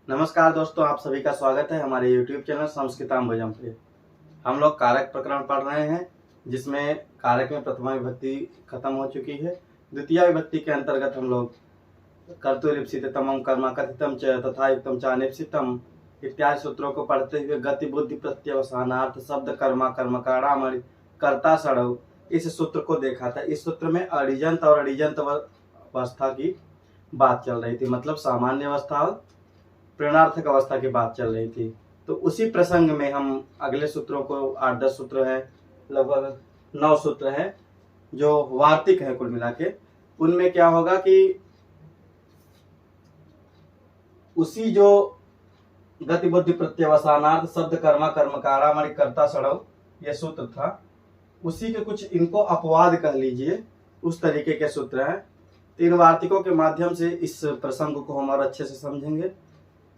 नमस्कार दोस्तों, आप सभी का स्वागत है हमारे YouTube चैनल संस्कृताम्बुजम पे। हम लोग कारक प्रकरण पढ़ रहे हैं, जिसमें कारक में प्रथमा विभक्ति खत्म हो चुकी है। द्वितीय विभक्ति के अंतर्गत हम लोग कर्तुरीप्सितमं कर्म कथितम च तथा युक्तम च अनिप्सितम इत्यादि सूत्रों को पढ़ते हुए गति बुद्धि प्रत्यवसानार्थ शब्द कर्मा कर्मकारामणि कर्ता सड़ौ इस सूत्र को देखा था। इस सूत्र में अड़िजंत और अड़िजंत अवस्था की बात चल रही थी, मतलब सामान्य अवस्था और प्रेरणार्थक अवस्था की बात चल रही थी। तो उसी प्रसंग में हम अगले सूत्रों को 8-10 सूत्र है, लगभग 9 सूत्र है जो वार्तिक है कुल मिला के। उनमें क्या होगा कि उसी जो गति बुद्धि प्रत्यवसानार्थ शब्द कर्मा कर्मकारामणि कर्ता सड़ौ ये सूत्र था, उसी के कुछ इनको अपवाद कह लीजिए, उस तरीके के सूत्र हैं। 3 वार्तिकों के माध्यम से इस प्रसंग को हम और अच्छे से समझेंगे।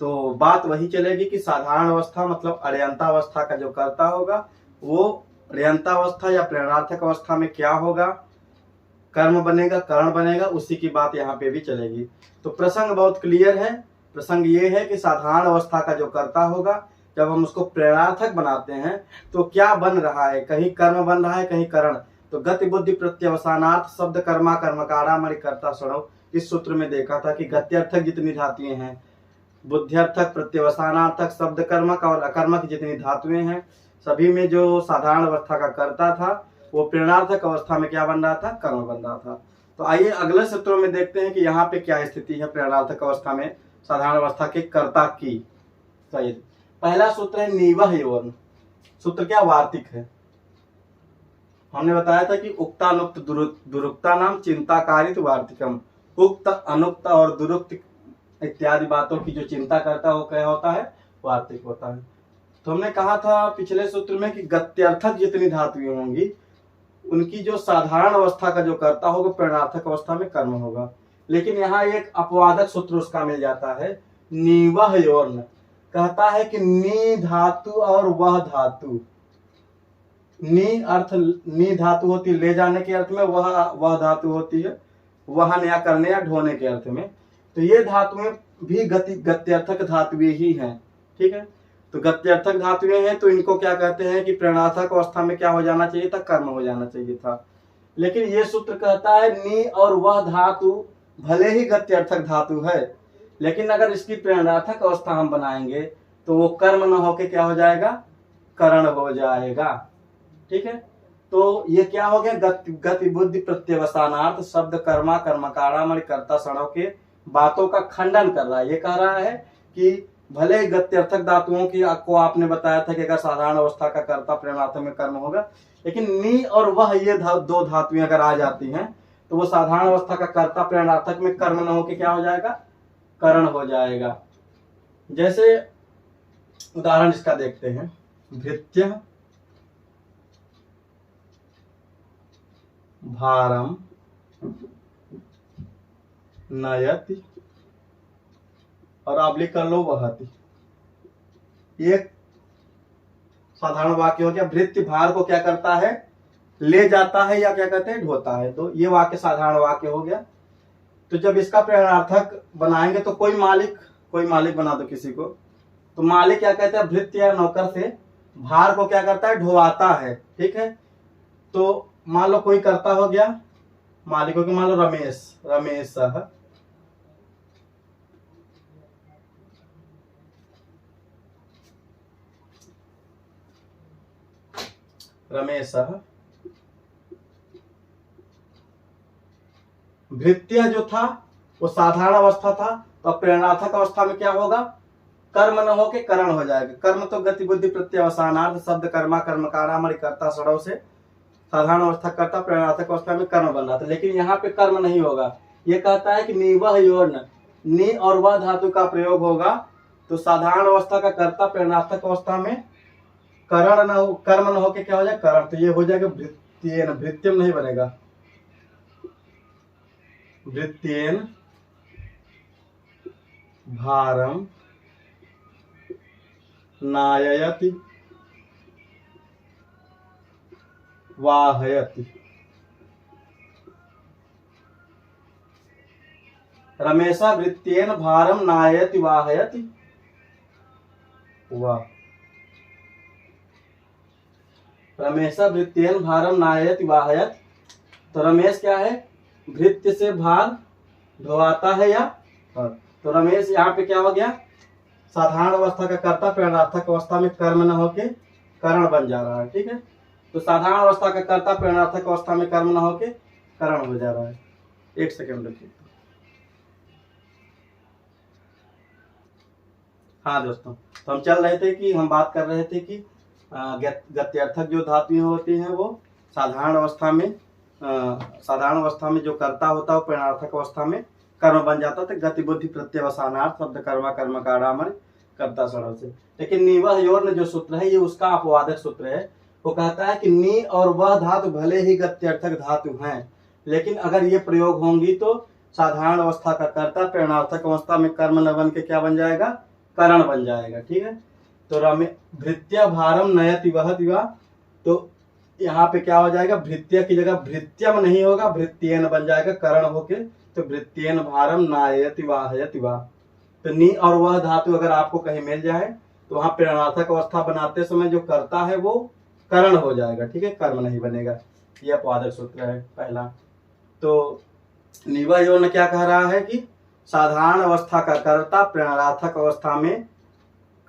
तो बात वही चलेगी कि साधारण अवस्था मतलब अड़यंतावस्था का जो कर्ता होगा वो अड़यंतावस्था या प्रेरणार्थक अवस्था में क्या होगा, कर्म बनेगा, करण बनेगा, उसी की बात यहाँ पे भी चलेगी। तो प्रसंग बहुत क्लियर है। प्रसंग ये है कि साधारण अवस्था का जो कर्ता होगा, जब हम उसको प्रेरणार्थक बनाते हैं तो क्या बन रहा है, कहीं कर्म बन रहा है, कहीं करण। तो गति बुद्धि प्रत्यवसानार्थ शब्द कर्मा कर्मकारामणि कर्ता सड़ौ इस सूत्र में देखा था कि गत्यर्थक जितनी धातुएं हैं, बुद्ध्यर्थक प्रत्यवसानार्थक शब्द कर्मक और अकर्मक जितनी धातुएं हैं, सभी में जो साधारण अवस्था का कर्ता था वो प्रेरणार्थक अवस्था में क्या बन रहा था, कर्म बन रहा था। तो आइए अगले सूत्रों में देखते हैं कि यहाँ पे क्या स्थिति है प्रेरणार्थक अवस्था में साधारण अवस्था के कर्ता की। तो पहला सूत्र है निवह योन। सूत्र क्या वार्तिक है। हमने बताया था कि उक्तानुक्त दुरुक्ता नाम चिंताकारित वार्तिकम। उक्त अनुक्त और दुरुक्त इत्यादि बातों की जो चिंता करता है वो क्या होता है, वार्तिक होता है। तो हमने कहा था पिछले सूत्र में कि गत्यर्थक जितनी धातुएं होंगी उनकी जो साधारण अवस्था का जो कर्ता होगा प्रेरणार्थक अवस्था में कर्म होगा। लेकिन यहाँ एक अपवादक सूत्र उसका मिल जाता है, निवह योर्न। कहता है कि नी धातु और वह धातु, नी अर्थ नी धातु होती है ले जाने के अर्थ में, वह धातु होती है वहन या करने या ढोने के अर्थ में। तो ये धातुएं भी गत्यर्थक धातुएं ही हैं, ठीक है। तो गत्यर्थक धातुएं हैं तो इनको क्या कहते हैं कि प्रेरणार्थक अवस्था में क्या हो जाना चाहिए था, कर्म हो जाना चाहिए था। लेकिन ये सूत्र कहता है नी और वह धातु भले ही गत्यर्थक धातु है, लेकिन अगर इसकी प्रेरणार्थक अवस्था हम बनाएंगे तो वो कर्म न होके क्या हो जाएगा, करण हो जाएगा, ठीक है। तो ये क्या हो गया, गति बुद्धि प्रत्यवसानार्थ शब्द कर्मा कर्मकारामणि कर्ता सड़ौ के बातों का खंडन कर रहा है। ये कह रहा है कि भले गत्यर्थक धातुओं की आपको आपने बताया था कि अगर साधारण अवस्था का कर्ता प्रेरणार्थक में कर्म होगा, लेकिन नी और वह ये दो धातुएं अगर आ जाती हैं तो वो साधारण अवस्था का कर्ता प्रेरणार्थक में कर्म न होकर क्या हो जाएगा, करण हो जाएगा। जैसे उदाहरण इसका देखते हैं, भृत्य भारम नयति और आप लिख कर लो वहति। एक साधारण वाक्य हो गया, भृत्य भार को क्या करता है, ले जाता है या क्या कहते हैं, ढोता है। तो ये वाक्य साधारण वाक्य हो गया। तो जब इसका प्रेरणार्थक बनाएंगे तो कोई मालिक बना दो किसी को, तो मालिक क्या कहता है, भृत्य या नौकर से भार को क्या करता है, ढोवाता है, ठीक है। तो मान लो कोई करता हो गया, मालिक हो गया मान लो रमेश भृत्य जो था वो साधारण अवस्था था, तो प्रेरणार्थक अवस्था में क्या होगा, कर्म न होके करण हो जाएगा। कर्म तो गति बुद्धि प्रत्यवसानार्थ शब्द कर्मा कर्मकारामणि कर्ता सड़ौ से साधारण अवस्था करता प्रेरणार्थक अवस्था में कर्म बन रहा था, लेकिन यहाँ पे कर्म नहीं होगा। ये कहता है कि निवह योर्न, नी और वह धातु का प्रयोग होगा तो साधारण अवस्था का कर्ता प्रेरणार्थक अवस्था में करण न हो, कर्म न होके क्या हो जाए, करण। तो ये हो जाएगा भृत्येन, भृत्यम नहीं बनेगा, भृत्येन भारम नाययति वाहयति। रमेशा वृत्तेन भारम नायति वाहयति। वाह। रमेश भृत्येन भारम नायत वाहयत। तो रमेश क्या है, भृत्य से भार ढोवाता है या तो रमेश यहाँ पे क्या हो गया, साधारण अवस्था का कर्ता प्रेरणार्थक अवस्था में कर्म न होके करण बन जा रहा है। ठीक है, तो साधारण अवस्था का कर्ता प्रेरणार्थक अवस्था में कर्म न होके करण हो जा रहा है। एक सेकंड रुकिए। हाँ दोस्तों, तो हम चल रहे थे कि हम बात कर रहे थे कि गत्यर्थक जो धातुएं होती हैं वो साधारण अवस्था में जो कर्ता होता है वो प्रेरणार्थक अवस्था में कर्म बन जाता है। गतिबुद्धि प्रत्यवसानार्थ शब्द कर्मा कर्म कारामण कर्ता सड़व से। लेकिन निवह योर जो सूत्र है ये उसका अपवादक सूत्र है। वो कहता है कि नी और वह धातु भले ही गत्यर्थक धातु हैं, लेकिन अगर ये प्रयोग होंगी तो साधारण अवस्था का कर्ता प्रेरणार्थक अवस्था में कर्म न बन के क्या बन जाएगा, करण बन जाएगा। ठीक है, तो भृत्य भारम नयति वहति वा, तो यहाँ पे क्या हो जाएगा, भृत्य की जगह भृत्यम नहीं होगा, भृत्येन बन जाएगा करण होके। तो भृत्येन भारम नायति वाहयति वा। तो नी और वह धातु अगर आपको कहीं मिल जाए तो वहां प्रेरणार्थक अवस्था बनाते समय जो करता है वो करण हो जाएगा। ठीक है, कर्म नहीं बनेगा। यह अपवादक सूत्र है पहला। तो निवह योर ने क्या कह रहा है कि साधारण अवस्था का कर्ता प्रेरणार्थक अवस्था में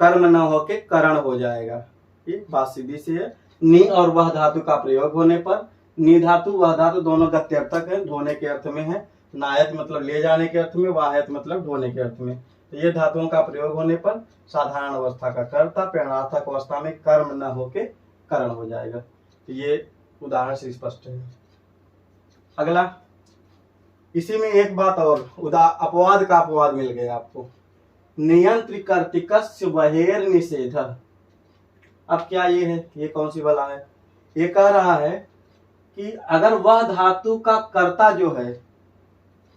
कर्म न होके करण हो जाएगा। ये बात सीधी सी है। नी और वह धातु का प्रयोग होने पर, नी धातु वह धातु दोनों गत्यर्थक है, ढोने के अर्थ में है। नायत मतलब ले जाने के अर्थ में, वाहयत मतलब ढोने के अर्थ में। तो ये धातुओं का प्रयोग होने पर साधारण अवस्था का कर्ता प्रेरणार्थक अवस्था में कर्म न होके करण हो जाएगा। तो ये उदाहरण से स्पष्ट है। अगला, इसी में एक बात और, अपवाद का अपवाद मिल गया आपको। नियंत्रिकर्तिकस्य बहेर निषेध। अब क्या ये है, ये कौन सी वाला है, ये कह रहा है कि अगर वह धातु का कर्ता जो है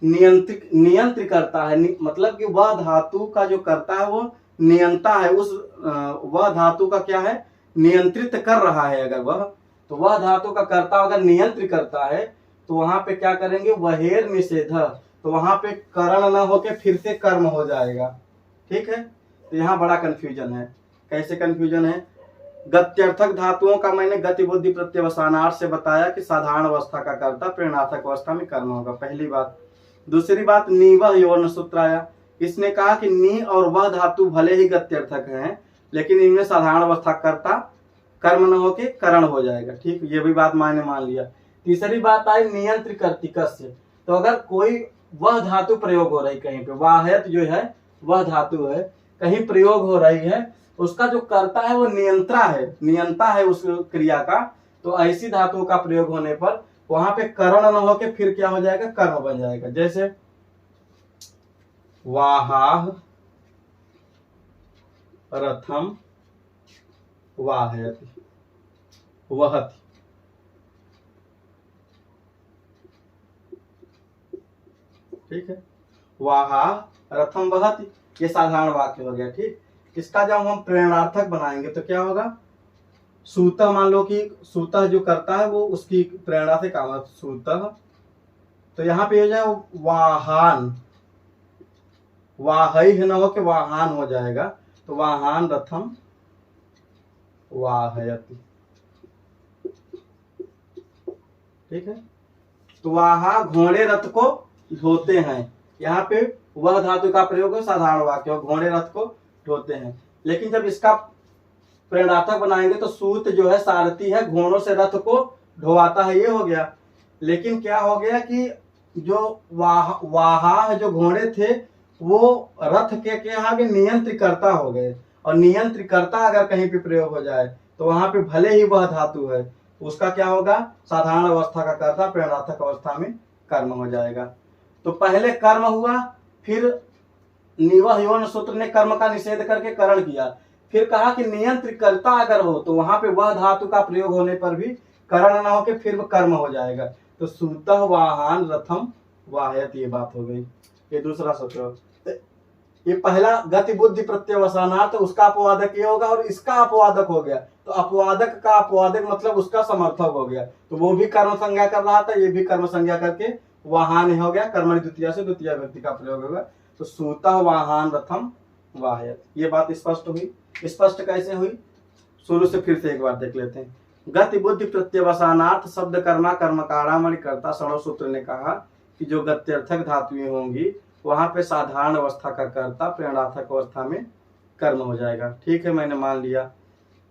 नियंत्रित करता है, मतलब कि वह धातु का जो कर्ता है वो नियंता है, उस वह धातु का क्या है, नियंत्रित कर रहा है। अगर वह, तो वह धातु का कर्ता अगर नियंत्रित करता है तो वहां पे क्या करेंगे, वहेर निषेध। तो वहां पे करण न होके फिर से कर्म हो जाएगा। ठीक है, तो यहाँ बड़ा कंफ्यूजन है। कैसे कंफ्यूजन है, गत्यर्थक धातुओं का मैंने गतिबुद्धि प्रत्यवसानार्थ से बताया कि साधारण अवस्था का कर्ता प्रेरणार्थक अवस्था में कर्म होगा, पहली बात। दूसरी बात, नीवह योर सूत्र आया। इसने कहा कि नी और वह धातु भले ही गत्यर्थक हैं, लेकिन इनमें साधारण अवस्था कर्ता कर्म न होके करण हो जाएगा। ठीक, ये भी बात मैंने मान लिया। तीसरी बात आई नियंत्रिकर्तिकस्य। तो अगर कोई वह धातु प्रयोग हो रही कहीं पे, वाहयत जो है वह धातु है, कहीं प्रयोग हो रही है, उसका जो कर्ता है वो नियंता है उस क्रिया का, तो ऐसी धातुओं का प्रयोग होने पर वहां पे करण न होके फिर क्या हो जाएगा, कर्म बन जाएगा। जैसे वाहाह रथम वाहयति वहति। ठीक है, वाहा रथम वहति, ये साधारण वाक्य हो गया। ठीक, इसका जब हम प्रेरणार्थक बनाएंगे तो क्या होगा, सूतः, मान लो कि सूतः जो करता है वो उसकी प्रेरणा से काम है, सूतः। तो यहाँ पे हो जाए वाहन, वाहई न हो के वाहन हो जाएगा। तो वाहन रथम वाहयति। ठीक है, तो वाहा घोड़े रथ को ढोते हैं। यहाँ पे वह धातु का प्रयोग है, साधारण वाक्य, घोड़े रथ को ढोते हैं। लेकिन जब इसका प्रेरणार्थक बनाएंगे तो सूत जो है सारथी है, घोड़ों से रथ को ढोवाता है, ये हो गया। लेकिन क्या हो गया कि जो वाहा जो घोड़े थे वो रथ के आगे नियंत्रितकर्ता हो गए। और नियंत्रितकर्ता अगर कहीं पे प्रयोग हो जाए तो वहां पे भले ही वह धातु है, उसका क्या होगा, साधारण अवस्था का कर्ता प्रेरणार्थक अवस्था में कर्म हो जाएगा। तो पहले कर्म हुआ, फिर निवह योन सूत्र ने कर्म का निषेध करके करण किया, फिर कहा कि नियंत्रितकर्ता अगर हो तो वहां पे वह धातु का प्रयोग होने पर भी करण न होके फिर कर्म हो जाएगा। तो सूतः वाहन रथम वाहयति, ये बात हो गई। ये दूसरा सूत्र, ये पहला गति बुद्धि प्रत्यवसानार्थ, उसका अपवादक ये होगा और इसका अपवादक हो गया। तो अपवादक का अपवादक मतलब उसका समर्थक हो गया। तो वो भी कर्म संज्ञा कर रहा था, ये भी कर्म संज्ञा करके वाहन हो गया, कर्मणि द्वितीया से द्वितीय व्यक्ति का प्रयोग होगा। तो सूतः वाहन रथम वाहयति, ये बात स्पष्ट हुई। स्पष्ट कैसे हुई, शुरू से फिर से एक बार देख लेते हैं। गति बुद्धि प्रत्यवसानार्थ शब्द कर्मा कर्मकारामणि कर्ता सणव सूत्र ने कहा कि जो गत्यर्थक धातुएं होंगी वहां पे साधारण अवस्था का कर्ता प्रेरणार्थक अवस्था में कर्म हो जाएगा। ठीक है, मैंने मान लिया।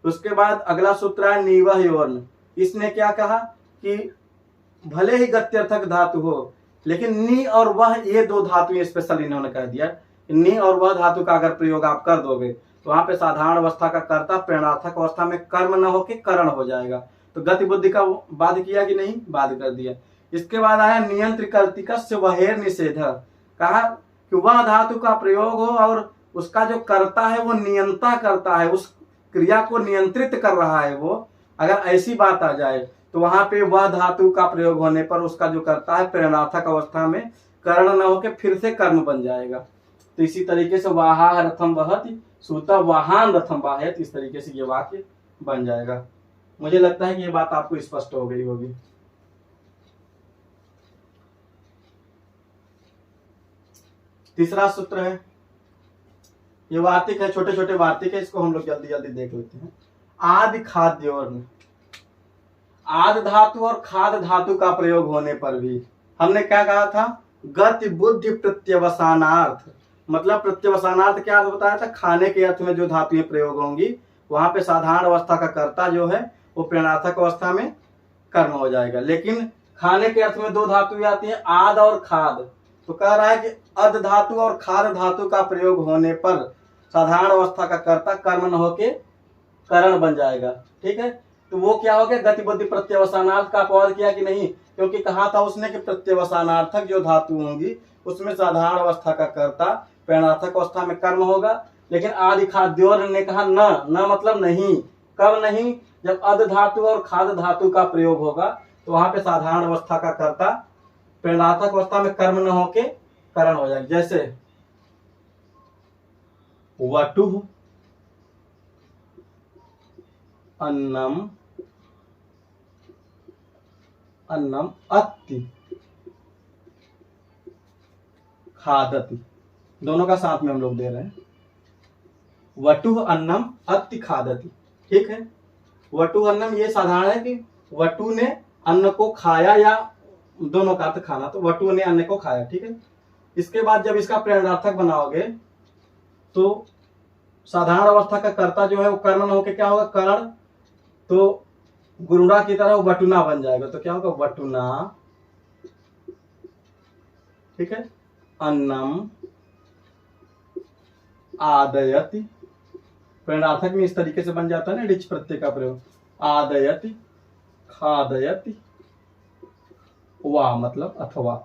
उसके बाद अगला सूत्र है निवह योर्ण। इसने क्या कहा कि भले ही गत्यर्थक धातु हो लेकिन नी और वह ये दो धातुएं स्पेशल इन्होंने कह दिया, नी और वह धातु का अगर प्रयोग आप कर दोगे तो वहां पे साधारण अवस्था का कर्ता प्रेरणार्थक अवस्था में कर्म न होके करण हो जाएगा। तो गति बुद्धि का बाध किया कि नहीं, बाध कर दिया। इसके बाद आया नियंत्र कर्तिकस्य वहेर निषेध। कहा कि वह धातु का प्रयोग हो और उसका जो कर्ता है वो नियंता करता है, उस क्रिया को नियंत्रित कर रहा है वो, अगर ऐसी बात आ जाए तो वहां पे वह धातु का प्रयोग होने पर उसका जो कर्ता है प्रेरणार्थक अवस्था में करण न होके फिर से कर्म बन जाएगा। तो इसी तरीके से वाहा रथम वहति सूता वाहन रथम वाहयत, इस तरीके से ये वाक्य बन जाएगा। मुझे लगता है कि ये बात आपको स्पष्ट हो गई होगी। तीसरा सूत्र है, ये वार्तिक है, छोटे छोटे वार्तिक है, इसको हम लोग जल्दी जल्दी देख लेते हैं। आदि खाद्योर्ण, आद धातु और खाद धातु का प्रयोग होने पर भी हमने क्या कहा था, गति बुद्धि प्रत्यवसानार्थ, मतलब प्रत्यवसानार्थ क्या अर्थ बताया था, खाने के अर्थ में जो धातुएं प्रयोग होंगी वहां पे साधारण अवस्था का कर्ता जो है वो प्रेरणार्थक अवस्था में कर्म हो जाएगा। लेकिन खाने के अर्थ में दो धातुएं आती हैं, आद और खाद। तो कह रहा है कि अद धातु और खाद धातु का प्रयोग होने पर साधारण अवस्था का कर्ता कर्म न होके करण बन जाएगा। ठीक है, तो वो क्या हो गया, गति बुद्धि प्रत्यवसानार्थ का अपवाद किया कि नहीं, क्योंकि कहा था उसने कि प्रत्यवसानार्थक जो धातु होंगी उसमें साधारण अवस्था का कर्ता प्रेरणार्थक अवस्था में कर्म होगा। लेकिन आदि खाद्योर्ण ने कहा न मतलब नहीं। कब नहीं, जब अद धातु और खाद धातु का प्रयोग होगा तो वहां पे साधारण अवस्था का कर्ता प्रेरणार्थक अवस्था में कर्म न होके करण हो जाएगा। जैसे वटुः अन्नम अन्नम अत्ति खादति, दोनों का साथ में हम लोग दे रहे हैं। वटुः अन्नम अत्ति खादति। ठीक है, वटुः अन्नम ये साधारण है कि वटु ने अन्न को खाया, या दोनों का अर्थ खाना, तो वटु ने अन्न को खाया। ठीक है, इसके बाद जब इसका प्रेरणार्थक बनाओगे तो साधारण अवस्था का कर्ता जो है वो कर्म न होके क्या होगा, करण। तो गुरुड़ा की तरह वटुना बन जाएगा, तो क्या होगा, वटुना। ठीक है, अन्नम आदयति, प्रेरणार्थक में इस तरीके से बन जाता है ना डिच प्रत्यय का प्रयोग, आदयति खादयति, वा मतलब अथवा।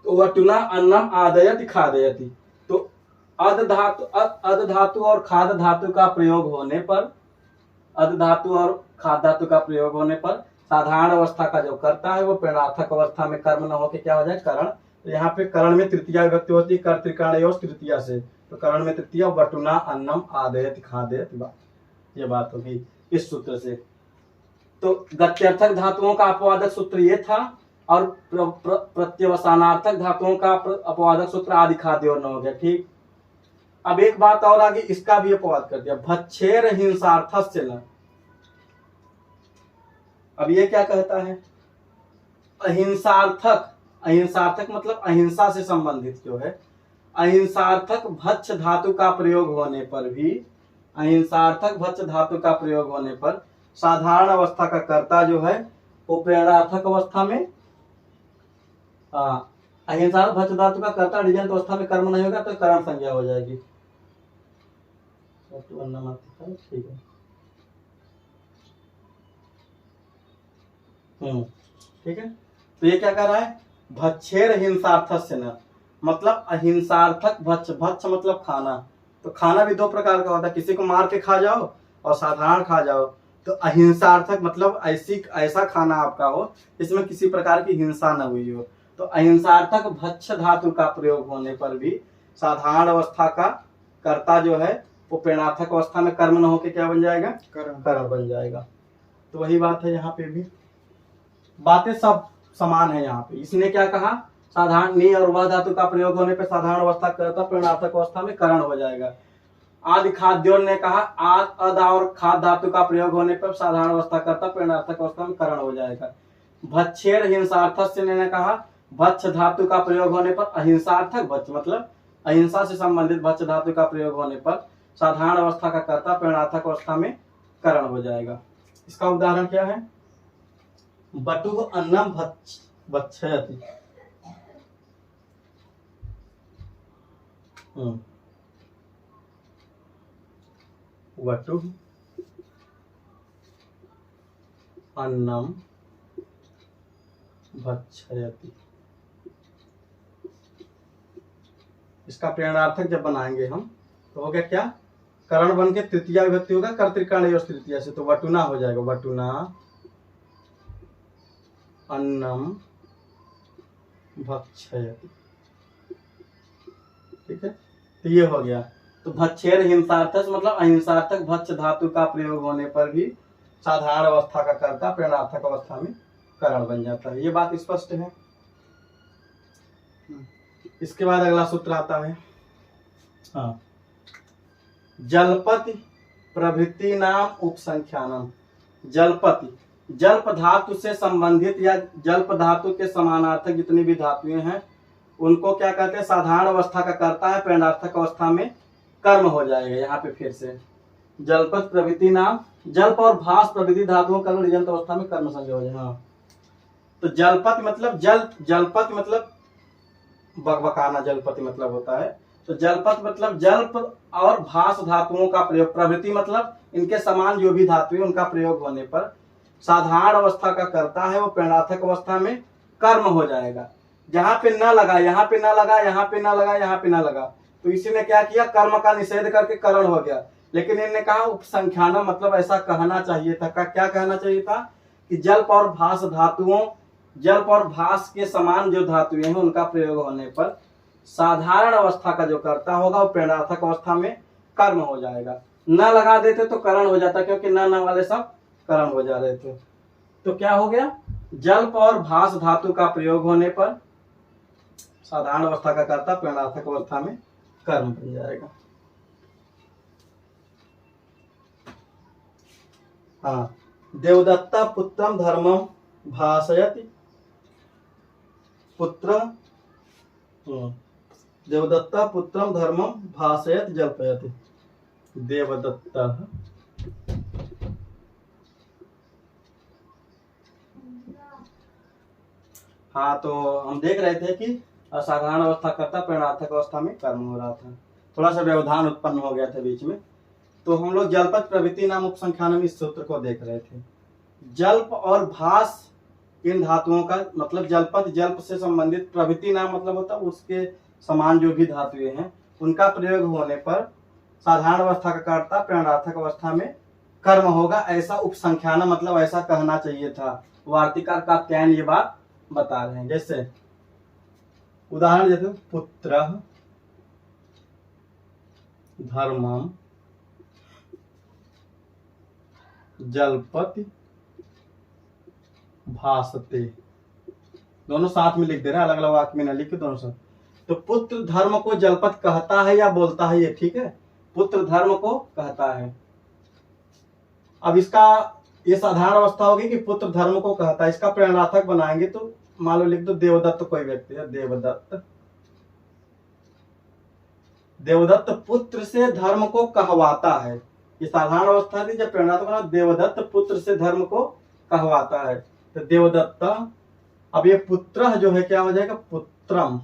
तो वटुना अन्नम आदयति खादयति, तो अद धातु और खाद धातु का प्रयोग होने पर, अद धातु और खाद धातु का प्रयोग होने पर साधारण अवस्था का जो कर्ता है वो प्रेरणार्थक अवस्था में कर्म न होके क्या हो जाए, करण। तो यहाँ पे करण में तृतीया विभक्ति होती है, कर्तृकाणयोः तृतीया से, तो करण में तृतीया वटुना अन्नम आदयति खादयति, ये बात होगी इस सूत्र से। तो गत्यर्थक धातुओं का अपवादक सूत्र ये था, और प्रत्यवसानार्थक धातुओं का अपवादक सूत्र आदि खाद्योर्ण हो गया। ठीक, अब एक बात और आगे, इसका भी अपवाद कर दिया, भच्छेर हिंसार्थस्य न। अब ये क्या कहता है, अहिंसार्थक, अहिंसार्थक मतलब अहिंसा से संबंधित जो है, अहिंसार्थक भच्छ धातु का प्रयोग होने पर भी, अहिंसार्थक भच्छ धातु का प्रयोग होने पर साधारण अवस्था का कर्ता जो है वो प्रेरणार्थक अवस्था में, अहिंसार्थक भच्छ धातु का कर्ता डिजंत अवस्था में कर्म नहीं होगा तो करण संज्ञा हो जाएगी। ठीक है, ठीक है, तो ये क्या कर रहा है, भच्छेर हिंसार्थस्य न, मतलब अहिंसार्थक भच्छ, भच्छ मतलब खाना। तो खाना भी दो प्रकार का होता है, किसी को मार के खा जाओ और साधारण खा जाओ। तो अहिंसार्थक मतलब ऐसा खाना आपका हो जिसमें किसी प्रकार की हिंसा न हुई हो। तो अहिंसार्थक भच्छ धातु का प्रयोग होने पर भी साधारण अवस्था का कर्ता जो है वो प्रेरणार्थक अवस्था में कर्म न होके क्या बन जाएगा, करण बन जाएगा। तो वही बात है, यहाँ पे भी बातें सब समान है। यहाँ पे इसने क्या कहा, साधारण नी और वह धातु का प्रयोग होने पर साधारण अवस्था कर्ता प्रेरणार्थक अवस्था में करण हो जाएगा। आदि खाद्यों ने कहा आद अद और खाद धातु का प्रयोग होने पर साधारण अवस्था करता प्रेरणार्थक अवस्था में करण हो जाएगा। भच्छेर हिंसार्थस्य ने कहा भक्ष धातु का प्रयोग होने पर अहिंसार्थक भक्ष मतलब अहिंसा से संबंधित भक्ष धातु का प्रयोग होने पर साधारण अवस्था का कर्ता प्रेरणार्थक अवस्था में करण हो जाएगा। इसका उदाहरण क्या है? बटु अन्नम भक्षयति। वटु अन्नम भक्षयति। इसका प्रेरणार्थक जब बनाएंगे हम तो हो गया क्या? करण बन के तृतीया विभक्ति होगा कर्तृकर्ण तृतीया से, तो वटुना हो जाएगा। वटुना अन्नम भक्षयति। ठीक है, तो ये हो गया। तो भक्षेर हिंसार्थक मतलब अहिंसार्थक भक्ष धातु का प्रयोग होने पर भी साधारण अवस्था का कर्ता प्रेरणार्थक अवस्था में करण बन जाता है। ये बात स्पष्ट है। इसके बाद अगला सूत्र आता है हाँ, जलपति प्रभृति नाम उपसंख्यानम। जलपति जल्प धातु से संबंधित या जल्प धातु के समानार्थक जितनी भी धातुएं हैं उनको क्या कहते हैं? साधारण अवस्था का कर्ता है, प्रेरणार्थक अवस्था में कर्म हो जाएगा। यहाँ पे फिर से जलपत प्रवृत्ति नाम, जल्प और भास प्रवृत्ति धातुओं का निजंत अवस्था में कर्म संज्ञा हो जाएगा। हाँ, तो जलपत मतलब जलपत मतलब बकबकाना जलपति मतलब होता है। तो जलपत मतलब जल्प और भास धातुओं का प्रयोग, प्रवृत्ति मतलब इनके समान जो भी धातुएं उनका प्रयोग होने पर साधारण अवस्था का कर्ता है वो प्रेरणार्थक अवस्था में कर्म हो जाएगा। जहां पे न लगा, यहाँ पे न लगा, यहाँ पे न लगा, यहाँ पे न लगा, तो इसी ने क्या किया? कर्म का निषेध करके करण हो गया। लेकिन इन्होंने कहा उपसंख्यानम मतलब ऐसा कहना चाहिए था। क्या कहना चाहिए था? कि जल्प और भास धातुओं, जल्प और भास के समान जो धातुएं हैं उनका प्रयोग होने पर साधारण अवस्था का जो कर्ता होगा वो प्रेरणार्थक अवस्था में कर्म हो जाएगा। न लगा देते तो करण हो जाता, क्योंकि न वाले सब करण हो जा रहे थे। तो क्या हो गया? जल्प और भास धातु का प्रयोग होने पर साधारण अवस्था का कर्ता प्रेरणार्थक अवस्था में कर्म बन जाएगा। हाँ, देवदत्ता पुत्रम धर्मम भाषयति। पुत्र देवदत्ता पुत्रम धर्मम भाषयति जल्पयति। देवदत्ता हाँ, तो हम देख रहे थे कि असाधारण अवस्था करता प्रेरणार्थक अवस्था में कर्म हो रहा था। थोड़ा सा व्यवधान उत्पन्न हो गया था बीच में। तो हम लोग जलपत प्रवृत्ति नाम उपसंख्यानम इस सूत्र को देख रहे थे। जल्प और भास इन धातुओं का मतलब जलपत जल्प से संबंधित, प्रवृत्ति नाम मतलब होता है उसके समान जो भी धातुएं हैं उनका प्रयोग होने पर साधारण अवस्था का कर्ता प्रेरणार्थक अवस्था में कर्म होगा। ऐसा उपसंख्यान मतलब ऐसा कहना चाहिए था। वार्तिकार कात्यायन ये बात बता रहे हैं। जैसे उदाहरण देते पुत्र धर्मम जलपति भासते, दोनों साथ में लिख दे रहे हैं, अलग अलग वाक्य में न लिख के दोनों साथ। तो पुत्र धर्म को जलपत कहता है या बोलता है, ये ठीक है, पुत्र धर्म को कहता है। अब इसका ये साधारण अवस्था होगी कि पुत्र धर्म को कहता है। इसका प्रेरणार्थक बनाएंगे तो मान लो लिख दो देवदत्त, कोई व्यक्ति है देवदत्त, देवदत्त पुत्र से धर्म को कहवाता है। ये साधारण अवस्था थी। जब प्रेरणार्थक बना देवदत्त पुत्र से धर्म को कहवाता है तो देवदत्त। अब ये पुत्र जो है क्या हो जाएगा? पुत्रम,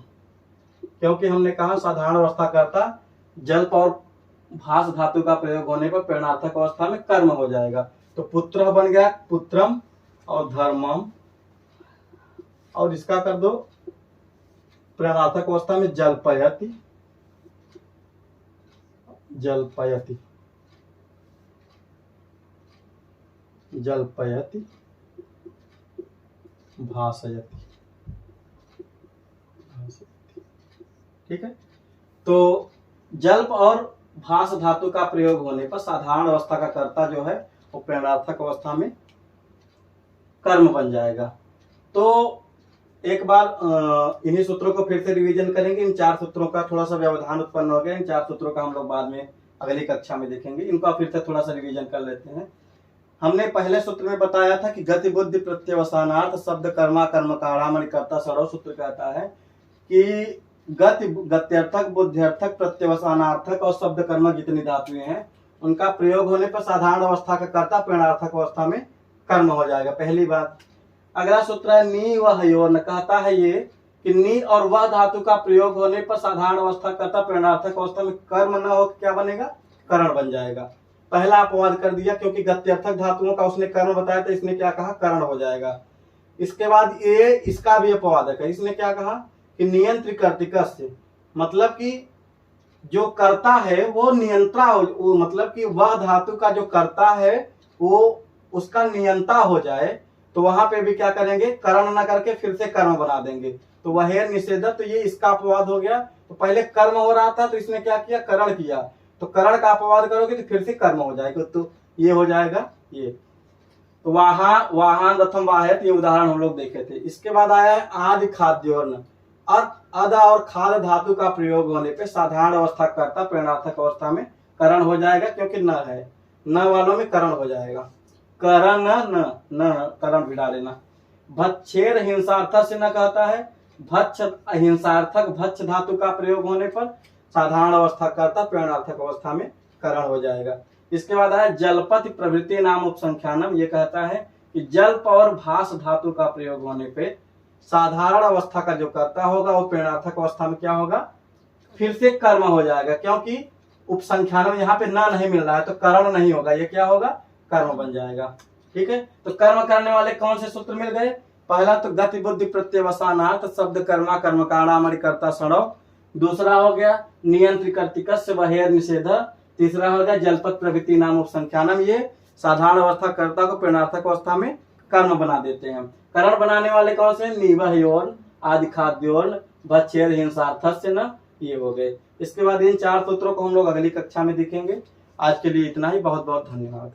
क्योंकि हमने कहा साधारण अवस्था करता जल्प और भास धातु का प्रयोग होने पर प्रेरणार्थक अवस्था में कर्म हो जाएगा। तो पुत्र बन गया पुत्रम और धर्मम, और इसका कर दो प्रेरणार्थक अवस्था में जलपयति, जलपयति, जलपयति भासयति। ठीक है, तो जल्प और भास धातु का प्रयोग होने पर साधारण अवस्था का कर्ता जो है वो प्रेरणार्थक अवस्था में कर्म बन जाएगा। तो एक बार इन्हीं सूत्रों को फिर से रिवीजन करेंगे। इन चार सूत्रों का थोड़ा सा व्यवधान उत्पन्न हो गया। इन चार सूत्रों का हम लोग बाद में अगली कक्षा में देखेंगे। इनको फिर से थोड़ा सा रिवीजन कर लेते हैं। हमने पहले सूत्र में बताया था कि गति बुद्धि प्रत्यवसानार्थ शब्द कर्मा कर्मकारामणि कर्ता सड़ो सूत्र कहता है कि गति गत्यर्थक बुद्ध्यर्थक प्रत्यवसानार्थक और शब्द कर्म जितनी धातुएं हैं उनका प्रयोग होने पर साधारण अवस्था का कर्ता प्रेरणार्थक अवस्था में कर्म हो जाएगा, पहली बात। अगला सूत्र है नी व हयोर्न, कहता है ये कि नी और वह धातु का प्रयोग होने पर साधारण अवस्था कर्ता प्रेरणार्थक अवस्था में कर्म न हो क्या बनेगा, करण बन जाएगा। पहला अपवाद कर दिया क्योंकि गत्यर्थक धातुओं का उसने कर्म बताया था, इसने क्या कहा, करण हो जाएगा। इसके बाद ये इसका भी अपवाद है, इसने क्या कहा कि नियंत्रित कर्तिकस्य, मतलब कि जो कर्ता है वो नियंत्रा हो, मतलब कि वह धातु का जो कर्ता है वो उसका नियंता हो जाए, तो वहां पे भी क्या करेंगे, करण न करके फिर से कर्म बना देंगे, तो वह है निषेध। तो ये इसका अपवाद हो गया। तो पहले कर्म हो रहा था तो इसने क्या किया, करण किया, तो करण का अपवाद करोगे तो फिर से कर्म हो जाएगा, तो ये हो जाएगा ये। तो वाहन रथम वाहत, ये उदाहरण हम लोग देखे थे। इसके बाद आया है आदि खाद्योर्ण, अदा और खाद धातु का प्रयोग होने पे साधारण अवस्था कर्ता प्रेरणार्थक अवस्था में करण हो जाएगा, क्योंकि न है, न वालों में करण हो जाएगा। करण न करण भिड़ा लेना। भच्छेर हिंसार्थक से न कहता है, भक्ष अहिंसार्थक भक्ष धातु का प्रयोग होने पर साधारण अवस्था कर्ता प्रेरणार्थक अवस्था में करण हो जाएगा। इसके बाद है जलपति प्रवृत्ति नाम उपसंख्यानम, ये कहता है कि जल्प और भास धातु का प्रयोग होने पे साधारण अवस्था का जो कर्ता होगा वो प्रेरणार्थक अवस्था में क्या होगा, फिर से कर्म हो जाएगा, क्योंकि उपसंख्यानम यहाँ पे ना नहीं मिल रहा है तो करण नहीं होगा, ये क्या होगा, कर्म बन जाएगा। ठीक है, तो कर्म करने वाले कौन से सूत्र मिल गए, पहला तो गति बुद्धि प्रत्यवसानार्थ शब्द कर्मा कर्मकारामणि कर्ता सड़व, दूसरा हो गया नियंत्रित कर्तिकस्य वहेर निषेध, तीसरा हो गया जलपत प्रवृत्ति नाम उपसंख्यानम, ये साधारण अवस्था कर्ता को प्रेरणार्थक अवस्था में कर्म बना देते हैं। करण बनाने वाले कौन से, नीवह्योर्न, आदि खाद्योर्न, भच्छेर हिंसार्थस्य न, ये हो गए। इसके बाद इन चार सूत्रों को हम लोग अगली कक्षा में देखेंगे। आज के लिए इतना ही, बहुत बहुत धन्यवाद।